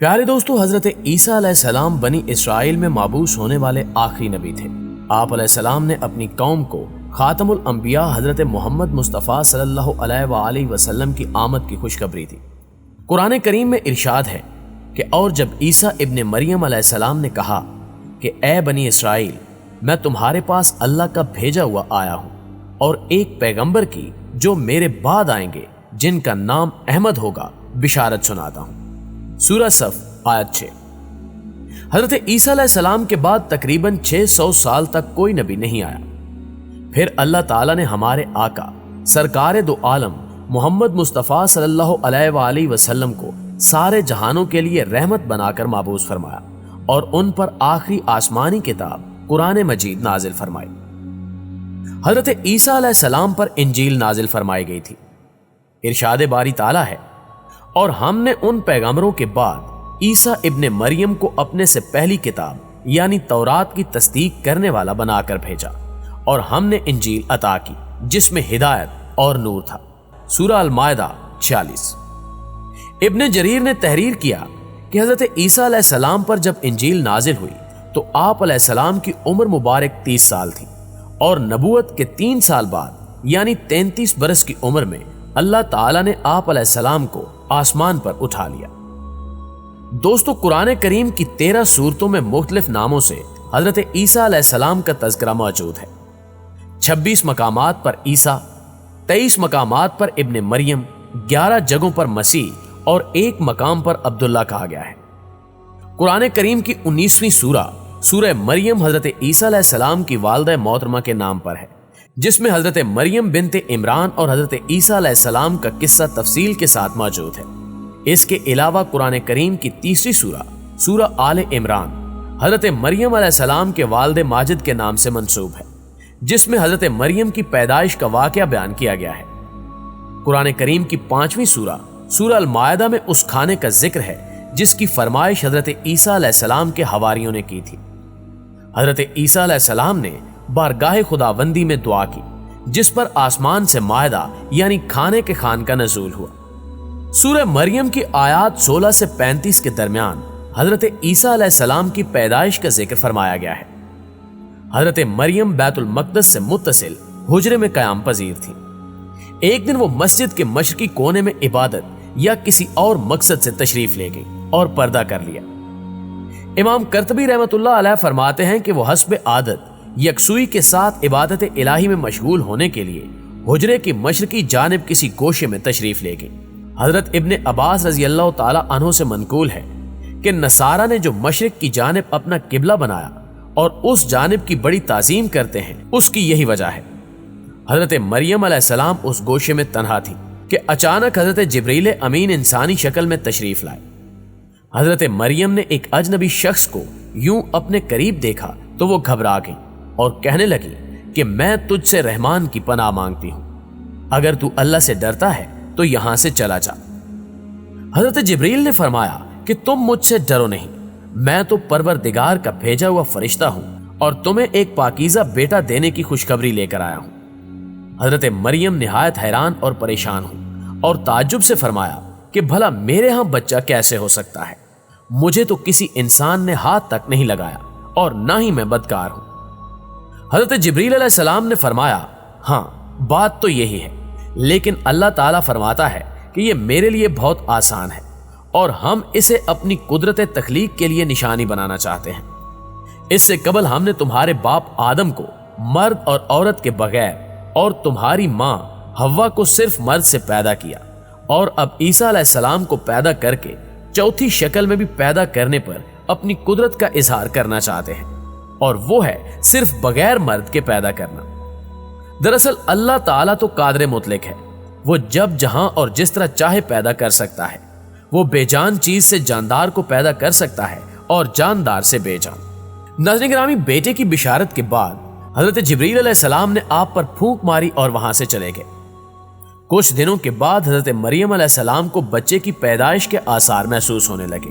پیارے دوستو، حضرت عیسیٰ علیہ السلام بنی اسرائیل میں مابعوث ہونے والے آخری نبی تھے۔ آپ علیہ السلام نے اپنی قوم کو خاتم الانبیاء حضرت محمد مصطفیٰ صلی اللہ علیہ وآلہ وسلم کی آمد کی خوشخبری دی۔ قرآن کریم میں ارشاد ہے کہ اور جب عیسیٰ ابن مریم علیہ السلام نے کہا کہ اے بنی اسرائیل، میں تمہارے پاس اللہ کا بھیجا ہوا آیا ہوں اور ایک پیغمبر کی جو میرے بعد آئیں گے جن کا نام احمد ہوگا بشارت سناتا ہوں۔ سورہ صف آیت 6۔ حضرت عیسیٰ علیہ السلام کے بعد تقریباً 600 سال تک کوئی نبی نہیں آیا۔ پھر اللہ تعالیٰ نے ہمارے آقا سرکار دو عالم محمد مصطفیٰ صلی اللہ علیہ وآلہ وسلم کو سارے جہانوں کے لیے رحمت بنا کر مبعوث فرمایا اور ان پر آخری آسمانی کتاب قرآن مجید نازل فرمائی۔ حضرت عیسیٰ علیہ السلام پر انجیل نازل فرمائی گئی تھی۔ ارشاد باری تعالیٰ ہے، اور ہم نے ان پیغمبروں کے بعد عیسیٰ ابن مریم کو اپنے سے پہلی کتاب یعنی تورات کی تصدیق کرنے والا بنا کر بھیجا، اور ہم نے انجیل عطا کی جس میں ہدایت اور نور تھا۔ سورہ المائدہ 46۔ ابن جریر نے تحریر کیا کہ حضرت عیسیٰ علیہ السلام پر جب انجیل نازل ہوئی تو آپ علیہ السلام کی عمر مبارک 30 سال تھی، اور نبوت کے 3 سال بعد یعنی 33 برس کی عمر میں اللہ تعالیٰ نے آپ علیہ السلام کو آسمان پر اٹھا لیا۔ دوستو، قرآن کریم کی 13 سورتوں میں مختلف ناموں سے حضرت عیسیٰ علیہ السلام کا تذکرہ موجود ہے۔ 26 مقامات پر عیسیٰ، 23 مقامات پر ابن مریم، 11 جگہوں پر مسیح اور 1 مقام پر عبداللہ کہا گیا ہے۔ قرآن کریم کی 19ویں سورہ مریم حضرت عیسیٰ علیہ السلام کی والدہ محترمہ کے نام پر ہے، جس میں حضرت مریم بنت عمران اور حضرت عیسیٰ علیہ السلام کا قصہ تفصیل کے ساتھ موجود ہے۔ اس کے علاوہ قرآن کریم کی 3 سورہ آل عمران حضرت مریم علیہ السلام کے والد ماجد کے نام سے منسوب ہے، جس میں حضرت مریم کی پیدائش کا واقعہ بیان کیا گیا ہے۔ قرآن کریم کی 5ویں سورہ المائدہ میں اس کھانے کا ذکر ہے جس کی فرمائش حضرت عیسیٰ علیہ السلام کے حواریوں نے کی تھی۔ حضرت عیسیٰ علیہ السلام نے بارگاہ خداوندی میں دعا کی جس پر آسمان سے مائدہ یعنی کھانے کے خوان کا نزول ہوا۔ سورہ مریم کی آیات 16 سے 35 کے درمیان حضرت عیسیٰ علیہ السلام کی پیدائش کا ذکر فرمایا گیا ہے۔ حضرت مریم بیت المقدس سے متصل حجرے میں قیام پذیر تھی۔ ایک دن وہ مسجد کے مشرقی کونے میں عبادت یا کسی اور مقصد سے تشریف لے گئی اور پردہ کر لیا۔ امام قرطبی رحمۃ اللہ علیہ فرماتے ہیں کہ وہ حسب عادت یکسوئی کے ساتھ عبادت الہی میں مشغول ہونے کے لیے حجرے کی مشرقی جانب کسی گوشے میں تشریف لے گئی۔ حضرت ابن عباس رضی اللہ تعالی عنہ سے منقول ہے کہ نصارہ نے جو مشرق کی جانب اپنا قبلہ بنایا اور اس جانب کی بڑی تعظیم کرتے ہیں، اس کی یہی وجہ ہے۔ حضرت مریم علیہ السلام اس گوشے میں تنہا تھی کہ اچانک حضرت جبریل امین انسانی شکل میں تشریف لائے۔ حضرت مریم نے ایک اجنبی شخص کو یوں اپنے قریب دیکھا تو وہ گھبرا گئی اور کہنے لگی کہ میں تجھ سے رحمان کی پناہ مانگتی ہوں، اگر تو اللہ سے ڈرتا ہے تو یہاں سے چلا جا۔ حضرت جبریل نے فرمایا کہ تم مجھ سے ڈرو نہیں، میں تو پروردگار کا بھیجا ہوا فرشتہ ہوں اور تمہیں ایک پاکیزہ بیٹا دینے کی خوشخبری لے کر آیا ہوں۔ حضرت مریم نہایت حیران اور پریشان ہوئی اور تعجب سے فرمایا کہ بھلا میرے ہاں بچہ کیسے ہو سکتا ہے؟ مجھے تو کسی انسان نے ہاتھ تک نہیں لگایا اور نہ ہی میں بدکار ہوں۔ حضرت جبریل علیہ السلام نے فرمایا، ہاں بات تو یہی ہے، لیکن اللہ تعالیٰ فرماتا ہے کہ یہ میرے لیے بہت آسان ہے اور ہم اسے اپنی قدرت تخلیق کے لیے نشانی بنانا چاہتے ہیں۔ اس سے قبل ہم نے تمہارے باپ آدم کو مرد اور عورت کے بغیر اور تمہاری ماں حوا کو صرف مرد سے پیدا کیا، اور اب عیسیٰ علیہ السلام کو پیدا کر کے چوتھی شکل میں بھی پیدا کرنے پر اپنی قدرت کا اظہار کرنا چاہتے ہیں، اور وہ ہے صرف بغیر مرد کے پیدا کرنا۔ دراصل اللہ تعالیٰ تو قادر مطلق ہے، وہ جب جہاں اور جس طرح چاہے پیدا کر سکتا ہے۔ وہ بے جان چیز سے جاندار کو پیدا کر سکتا ہے اور جاندار سے بے جان۔ ناظرین گرامی، بیٹے کی بشارت کے بعد حضرت جبریل علیہ السلام نے آپ پر پھونک ماری اور وہاں سے چلے گئے۔ کچھ دنوں کے بعد حضرت مریم علیہ السلام کو بچے کی پیدائش کے آثار محسوس ہونے لگے۔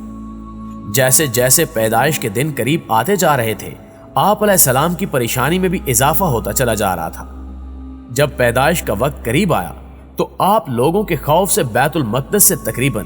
جیسے جیسے پیدائش کے دن قریب آتے جا رہے تھے، آپ علیہ السلام کی پریشانی میں بھی اضافہ ہوتا چلا جا رہا تھا۔ جب پیدائش کا وقت قریب آیا تو آپ لوگوں کے خوف سے بیت المقدس سے تقریباً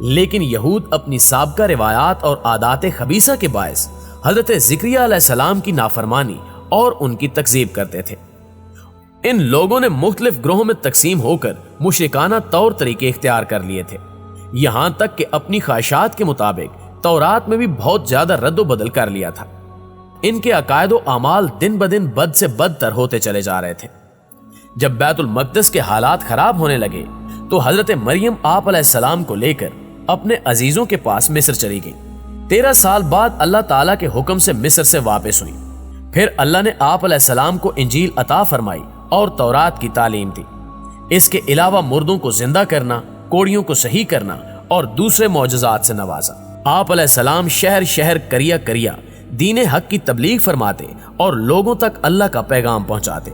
لیکن یہود اپنی سابقہ روایات اور عادات خبیثہ کے باعث حضرت زکریہ علیہ السلام کی نافرمانی اور ان کی تکذیب کرتے تھے۔ ان لوگوں نے مختلف گروہوں میں تقسیم ہو کر مشرکانہ طور طریقے اختیار کر لیے تھے، یہاں تک کہ اپنی خواہشات کے مطابق تورات میں بھی بہت زیادہ رد و بدل کر لیا تھا۔ ان کے عقائد و اعمال دن بدن بد سے بدتر ہوتے چلے جا رہے تھے۔ جب بیت المقدس کے حالات خراب ہونے لگے تو حضرت مریم آپ علیہ السلام کو لے کر اپنے عزیزوں کے پاس مصر چلی گئی۔ 13 سال بعد اللہ تعالیٰ کے حکم سے مصر سے واپس ہوئی۔ پھر اللہ نے آپ علیہ السلام کو انجیل عطا فرمائی اور تورات کی تعلیم دی۔ اس کے علاوہ مردوں کو زندہ کرنا، کوڑیوں کو صحیح کرنا اور دوسرے معجزات سے نوازا۔ آپ علیہ السلام شہر شہر قریہ قریہ دین حق کی تبلیغ فرماتے اور لوگوں تک اللہ کا پیغام پہنچاتے،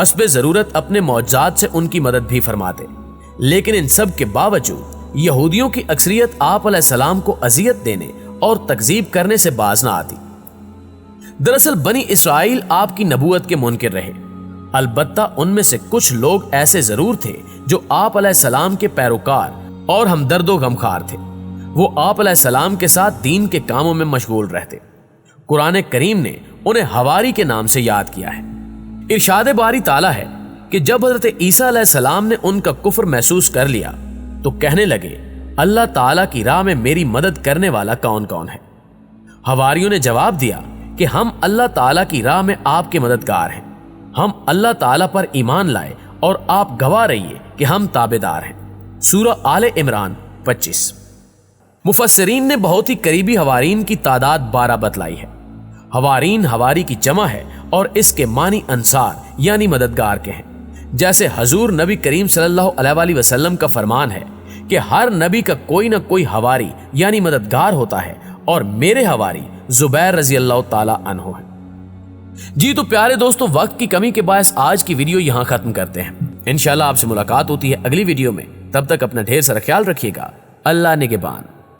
حسب ضرورت اپنے معجزات سے ان کی مدد بھی فرماتے۔ لیکن ان سب کے باوجود یہودیوں کی اکثریت آپ علیہ السلام کو اذیت دینے اور تکذیب کرنے سے باز نہ آتی۔ دراصل بنی اسرائیل آپ کی نبوت کے منکر رہے، البتہ ان میں سے کچھ لوگ ایسے ضرور تھے جو آپ علیہ السلام کے پیروکار اور ہمدرد و غمخوار تھے۔ وہ آپ علیہ السلام کے ساتھ دین کے کاموں میں مشغول رہتے۔ قرآن کریم نے انہیں حواری کے نام سے یاد کیا ہے۔ ارشاد باری تعالیٰ ہے کہ جب حضرت عیسیٰ علیہ السلام نے ان کا کفر محسوس کر لیا تو کہنے لگے، اللہ تعالیٰ کی راہ میں میری مدد کرنے والا کون کون ہے؟ حواریوں نے جواب دیا کہ ہم اللہ تعالیٰ کی راہ میں آپ کے مددگار ہیں، ہم اللہ تعالیٰ پر ایمان لائے اور آپ گواہ رہیے کہ ہم تابعدار ہیں۔ سورہ آل عمران 25۔ مفسرین نے بہت ہی قریبی حوارین کی تعداد 12 بتلائی ہے۔ حوارین حواری کی جمع ہے اور اس کے معنی انصار یعنی مددگار کے ہیں۔ جیسے حضور نبی کریم صلی اللہ علیہ وآلہ وسلم کا فرمان ہے کہ ہر نبی کا کوئی نہ کوئی حواری یعنی مددگار ہوتا ہے، اور میرے حواری زبیر رضی اللہ تعالی عنہ ہے۔ جی تو پیارے دوستوں، وقت کی کمی کے باعث آج کی ویڈیو یہاں ختم کرتے ہیں۔ انشاءاللہ آپ سے ملاقات ہوتی ہے اگلی ویڈیو میں، تب تک اپنا ڈھیر سارا خیال رکھیے گا۔ اللہ نگہبان۔